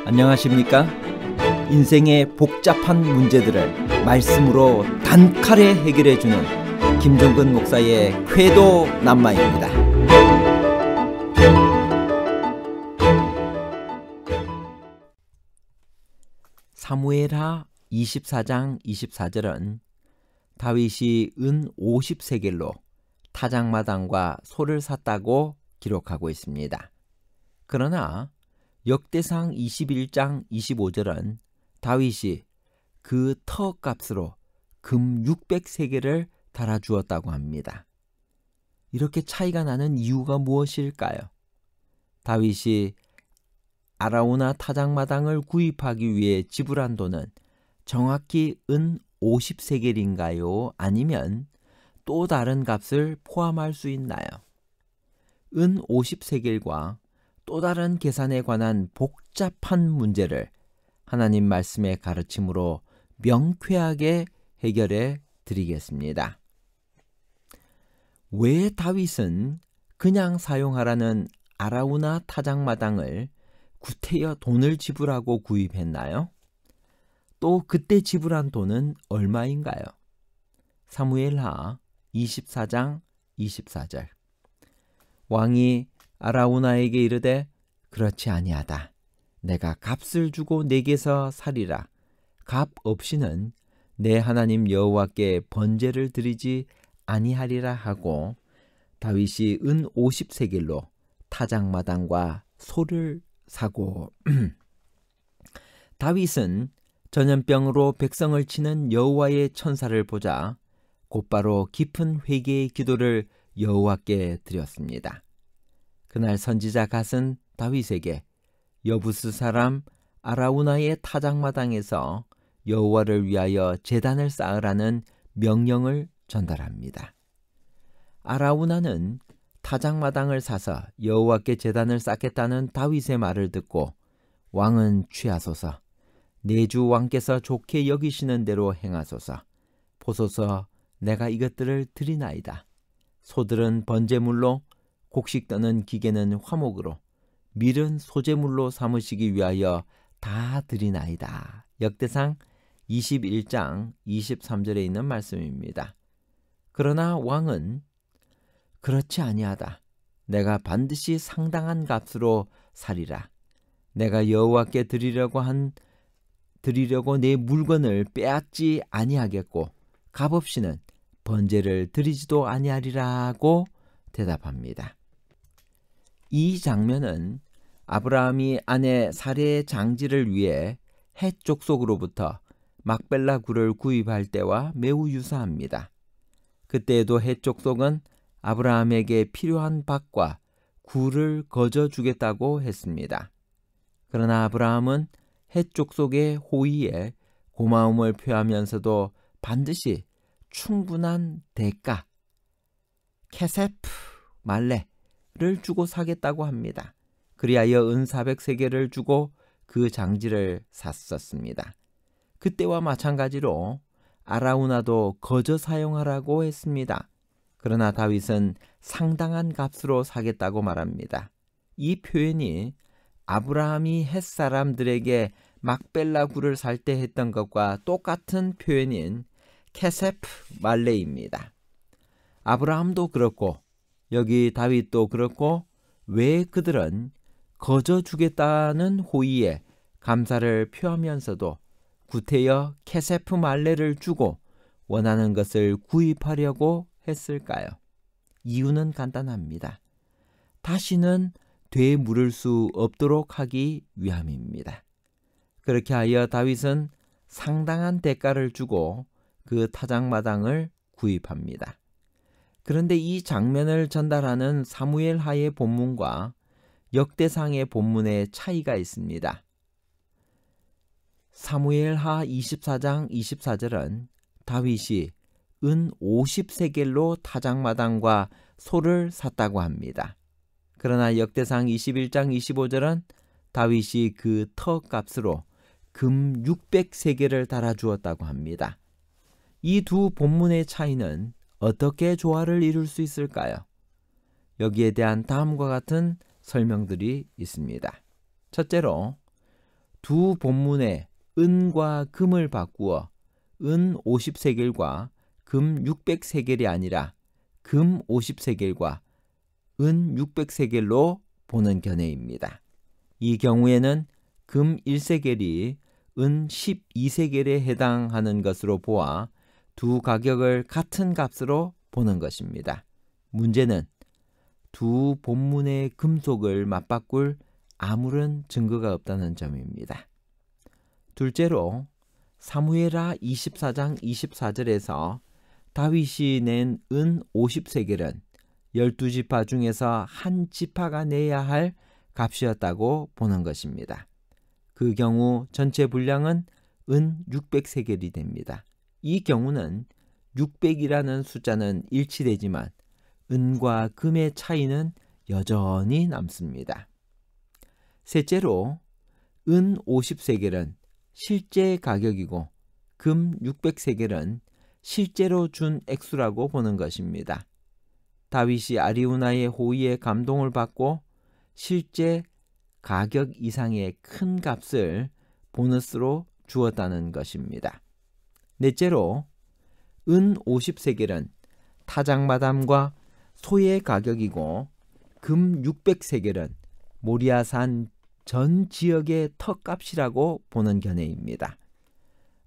안녕하십니까? 인생의 복잡한 문제들을 말씀으로 단칼에 해결해주는 김종근 목사의 쾌도 낱마입니다. 사무엘하 24장 24절은 다윗이 은 50세겔로 타작마당과 소를 샀다고 기록하고 있습니다. 그러나 역대상 21장 25절은 다윗이 그 터 값으로 금 600세겔을 달아주었다고 합니다. 이렇게 차이가 나는 이유가 무엇일까요? 다윗이 아라우나 타작마당을 구입하기 위해 지불한 돈은 정확히 은 50세겔인가요? 아니면 또 다른 값을 포함할 수 있나요? 은 50세겔과 또 다른 계산에 관한 복잡한 문제를 하나님 말씀의 가르침으로 명쾌하게 해결해 드리겠습니다. 왜 다윗은 그냥 사용하라는 아라우나 타작마당을 구태여 돈을 지불하고 구입했나요? 또 그때 지불한 돈은 얼마인가요? 사무엘하 24장 24절 왕이 아라우나에게 이르되 그렇지 아니하다. 내가 값을 주고 내게서 사리라. 값 없이는 내 하나님 여호와께 번제를 드리지 아니하리라 하고 다윗이 은 50세겔로 타작마당과 소를 사고 다윗은 전염병으로 백성을 치는 여호와의 천사를 보자 곧바로 깊은 회개의 기도를 여호와께 드렸습니다. 그날 선지자 갓은 다윗에게 여부스 사람 아라우나의 타작마당에서 여호와를 위하여 제단을 쌓으라는 명령을 전달합니다. 아라우나는 타작마당을 사서 여호와께 제단을 쌓겠다는 다윗의 말을 듣고 왕은 취하소서, 내 주 왕께서 좋게 여기시는 대로 행하소서, 보소서 내가 이것들을 드리나이다. 소들은 번제물로, 곡식 떠는 기계는 화목으로, 밀은 소제물로 삼으시기 위하여 다 드리나이다. 역대상 21장 23절에 있는 말씀입니다. 그러나 왕은 그렇지 아니하다. 내가 반드시 상당한 값으로 사리라. 내가 여호와께 드리려고 내 물건을 빼앗지 아니하겠고 값없이는 번제를 드리지도 아니하리라고 대답합니다. 이 장면은 아브라함이 아내 사레의 장지를 위해 헷 족속으로부터 막벨라 굴을 구입할 때와 매우 유사합니다. 그때에도 헷 족속은 아브라함에게 필요한 밭과 굴을 거저 주겠다고 했습니다. 그러나 아브라함은 헷 족속의 호의에 고마움을 표하면서도 반드시 충분한 대가, 케세프 말레를 주고 사겠다고 합니다. 그리하여 은 400세겔을 주고 그 장지를 샀었습니다. 그때와 마찬가지로 아라우나도 거저 사용하라고 했습니다. 그러나 다윗은 상당한 값으로 사겠다고 말합니다. 이 표현이 아브라함이 헷 사람들에게 막벨라 굴을 살 때 했던 것과 똑같은 표현인 케세프 말레입니다. 아브라함도 그렇고 여기 다윗도 그렇고 왜 그들은 거저 주겠다는 호의에 감사를 표하면서도 구태여 케세프 말레를 주고 원하는 것을 구입하려고 했을까요? 이유는 간단합니다. 다시는 되물을 수 없도록 하기 위함입니다. 그렇게 하여 다윗은 상당한 대가를 주고 그 타작마당을 구입합니다. 그런데 이 장면을 전달하는 사무엘하의 본문과 역대상의 본문에 차이가 있습니다. 사무엘하 24장 24절은 다윗이 은 50세겔로 타작마당과 소를 샀다고 합니다. 그러나 역대상 21장 25절은 다윗이 그 터 값으로 금 600세겔을 달아주었다고 합니다. 이 두 본문의 차이는 어떻게 조화를 이룰 수 있을까요? 여기에 대한 다음과 같은 설명들이 있습니다. 첫째로 두 본문의 은과 금을 바꾸어 은 50세겔과 금 600세겔이 아니라 금 50세겔과 은 600세겔로 보는 견해입니다. 이 경우에는 금 1세겔이 은 12세겔에 해당하는 것으로 보아 두 가격을 같은 값으로 보는 것입니다. 문제는 두 본문의 금속을 맞바꿀 아무런 증거가 없다는 점입니다. 둘째로 사무엘하 24장 24절에서 다윗이 낸 은 50세겔은 12지파 중에서 한 지파가 내야 할 값이었다고 보는 것입니다. 그 경우 전체 분량은 은 600세겔이 됩니다. 이 경우는 600이라는 숫자는 일치되지만 은과 금의 차이는 여전히 남습니다. 셋째로 은 50세겔은 실제 가격이고 금 600세겔은 실제로 준 액수라고 보는 것입니다. 다윗이 아리우나의 호의에 감동을 받고 실제 가격 이상의 큰 값을 보너스로 주었다는 것입니다. 넷째로 은 50세겔은 타작마담과 소의 가격이고 금 600세겔은 모리아산 전 지역의 터값이라고 보는 견해입니다.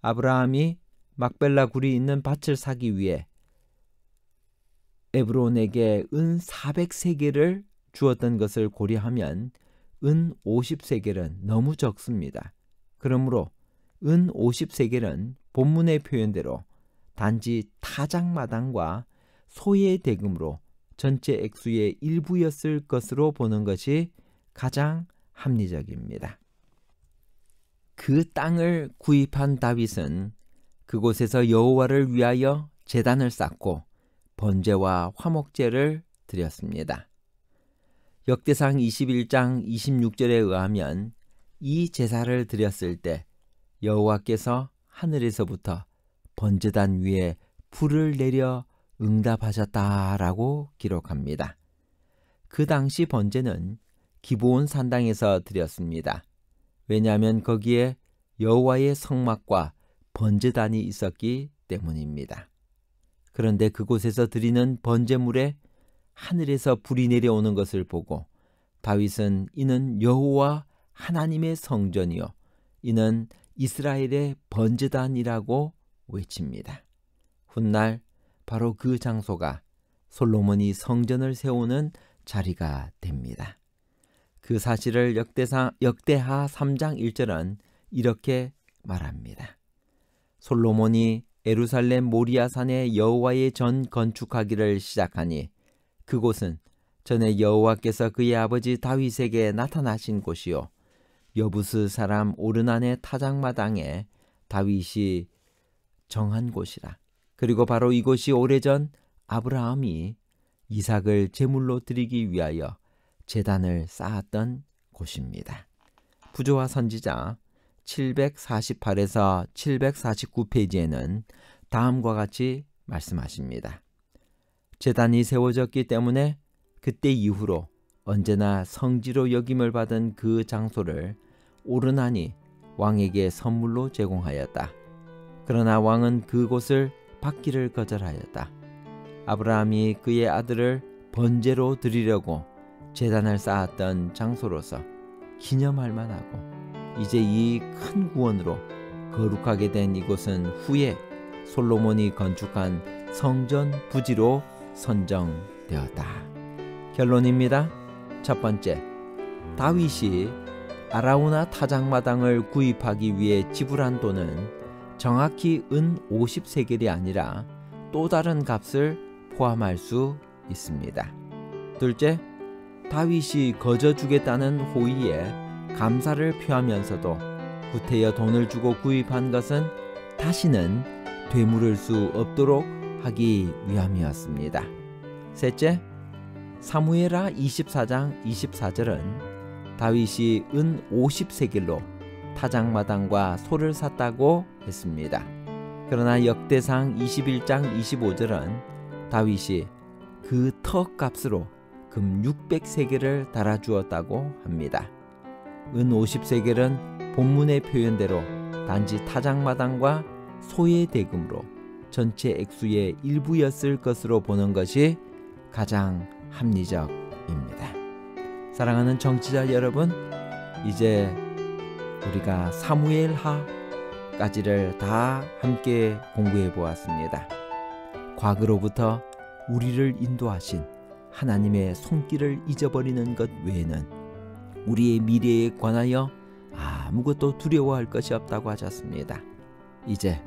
아브라함이 막벨라 굴이 있는 밭을 사기 위해 에브론에게 은 400세겔을 주었던 것을 고려하면 은 50세겔은 너무 적습니다. 그러므로 은 50세겔은 본문의 표현대로 단지 타작마당과 소의 대금으로 전체 액수의 일부였을 것으로 보는 것이 가장 합리적입니다. 그 땅을 구입한 다윗은 그곳에서 여호와를 위하여 제단을 쌓고 번제와 화목제를 드렸습니다. 역대상 21장 26절에 의하면 이 제사를 드렸을 때 여호와께서 하늘에서부터 번제단 위에 불을 내려 응답하셨다라고 기록합니다. 그 당시 번제는 기브온 산당에서 드렸습니다. 왜냐하면 거기에 여호와의 성막과 번제단이 있었기 때문입니다. 그런데 그곳에서 드리는 번제물에 하늘에서 불이 내려오는 것을 보고 다윗은 이는 여호와 하나님의 성전이요 이는 이스라엘의 번제단이라고 외칩니다. 훗날 바로 그 장소가 솔로몬이 성전을 세우는 자리가 됩니다. 그 사실을 역대하 3장 1절은 이렇게 말합니다. 솔로몬이 예루살렘 모리아산에 여호와의 전 건축하기를 시작하니 그곳은 전에 여호와께서 그의 아버지 다윗에게 나타나신 곳이요 여부스 사람 오르난의 타작마당에 다윗이 정한 곳이라. 그리고 바로 이곳이 오래전 아브라함이 이삭을 제물로 드리기 위하여 제단을 쌓았던 곳입니다. 부조와 선지자 748에서 749페이지에는 다음과 같이 말씀하십니다. 제단이 세워졌기 때문에 그때 이후로 언제나 성지로 여김을 받은 그 장소를 오르난이 왕에게 선물로 제공하였다. 그러나 왕은 그곳을 받기를 거절하였다. 아브라함이 그의 아들을 번제로 드리려고 제단을 쌓았던 장소로서 기념할 만하고 이제 이 큰 구원으로 거룩하게 된 이곳은 후에 솔로몬이 건축한 성전 부지로 선정되었다. 결론입니다. 첫 번째, 다윗이 아라우나 타작마당을 구입하기 위해 지불한 돈은 정확히 은 50세겔이 아니라 또 다른 값을 포함할 수 있습니다. 둘째, 다윗이 거저 주겠다는 호의에 감사를 표하면서도 구태여 돈을 주고 구입한 것은 다시는 되물을 수 없도록 하기 위함이었습니다. 셋째, 사무엘하 24장 24절은 다윗이 은 50세겔로 타작마당과 소를 샀다고 했습니다. 그러나 역대상 21장 25절은 다윗이 그 터 값으로 금 600세겔을 달아주었다고 합니다. 은 50세겔은 본문의 표현대로 단지 타작마당과 소의 대금으로 전체 액수의 일부였을 것으로 보는 것이 가장 합리적입니다. 사랑하는 청취자 여러분, 이제 우리가 사무엘하까지를 다 함께 공부해 보았습니다. 과거로부터 우리를 인도하신 하나님의 손길을 잊어버리는 것 외에는 우리의 미래에 관하여 아무것도 두려워할 것이 없다고 하셨습니다. 이제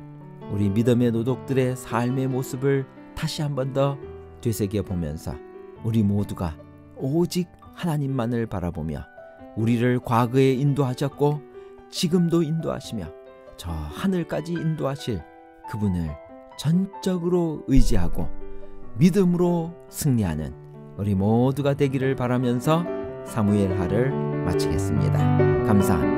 우리 믿음의 노독들의 삶의 모습을 다시 한 번 더 되새겨보면서 우리 모두가 오직 하나님만을 바라보며 우리를 과거에 인도하셨고 지금도 인도하시며 저 하늘까지 인도하실 그분을 전적으로 의지하고 믿음으로 승리하는 우리 모두가 되기를 바라면서 사무엘하를 마치겠습니다. 감사합니다.